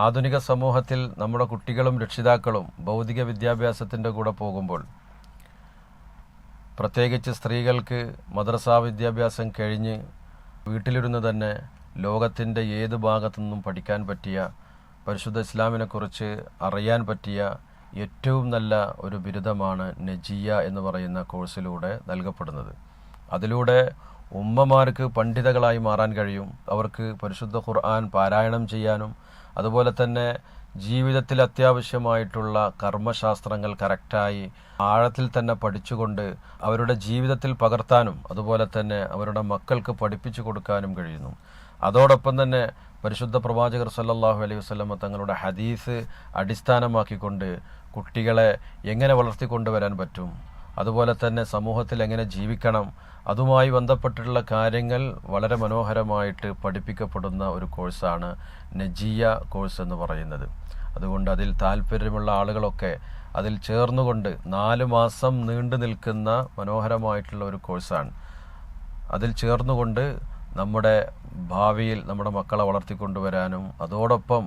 ആധുനിക സമൂഹത്തിൽ നമ്മുടെ കുട്ടികളും രക്ഷിതാക്കളും ഭൗതിക വിദ്യാഭ്യാസത്തിൻ്റെ കൂടെ പോകുമ്പോൾ, പ്രത്യേകിച്ച് സ്ത്രീകൾക്ക് മദ്രസാ വിദ്യാഭ്യാസം കഴിഞ്ഞ് വീട്ടിലിരുന്ന് തന്നെ ലോകത്തിൻ്റെ ഏത് ഭാഗത്തു നിന്നും പഠിക്കാൻ പറ്റിയ, പരിശുദ്ധ ഇസ്ലാമിനെക്കുറിച്ച് അറിയാൻ പറ്റിയ ഏറ്റവും നല്ല ഒരു ബിരുദമാണ് നജിയ എന്ന് പറയുന്ന കോഴ്സിലൂടെ നൽകപ്പെടുന്നത്. അതിലൂടെ ഉമ്മമാർക്ക് പണ്ഡിതകളായി മാറാൻ കഴിയും. അവർക്ക് പരിശുദ്ധ ഖുർആൻ പാരായണം ചെയ്യാനും അതുപോലെ തന്നെ ജീവിതത്തിൽ അത്യാവശ്യമായിട്ടുള്ള കർമ്മശാസ്ത്രങ്ങൾ കറക്റ്റായി ആഴത്തിൽ തന്നെ പഠിച്ചുകൊണ്ട് അവരുടെ ജീവിതത്തിൽ പകർത്താനും അതുപോലെ തന്നെ അവരുടെ മക്കൾക്ക് പഠിപ്പിച്ചു കൊടുക്കാനും കഴിയുന്നു. അതോടൊപ്പം തന്നെ പരിശുദ്ധ പ്രവാചകർ സല്ലല്ലാഹു അലൈഹി വസല്ലമ തങ്ങളുടെ ഹദീസ് അടിസ്ഥാനമാക്കിക്കൊണ്ട് കുട്ടികളെ എങ്ങനെ വളർത്തിക്കൊണ്ടുവരാൻ പറ്റും, അതുപോലെ തന്നെ സമൂഹത്തിൽ എങ്ങനെ ജീവിക്കണം, അതുമായി ബന്ധപ്പെട്ടിട്ടുള്ള കാര്യങ്ങൾ വളരെ മനോഹരമായിട്ട് പഠിപ്പിക്കപ്പെടുന്ന ഒരു കോഴ്സാണ് നജിയ കോഴ്സ് എന്ന് പറയുന്നത്. അതുകൊണ്ട് അതിൽ താല്പര്യമുള്ള ആളുകളൊക്കെ അതിൽ ചേർന്നുകൊണ്ട് 4 മാസം നീണ്ടു നിൽക്കുന്ന മനോഹരമായിട്ടുള്ള ഒരു കോഴ്സാണ്. അതിൽ ചേർന്നുകൊണ്ട് നമ്മുടെ ഭാവിയിൽ നമ്മുടെ മക്കളെ വളർത്തിക്കൊണ്ടുവരാനും അതോടൊപ്പം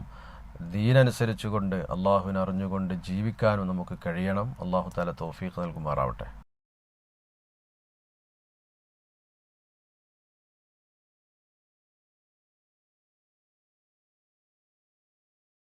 ദീനനുസരിച്ചുകൊണ്ട് അള്ളാഹുവിനെ അറിഞ്ഞുകൊണ്ട് ജീവിക്കാനും നമുക്ക് കഴിയണം. അള്ളാഹു തആല തൗഫീഖ് നൽകുമാറാവട്ടെ.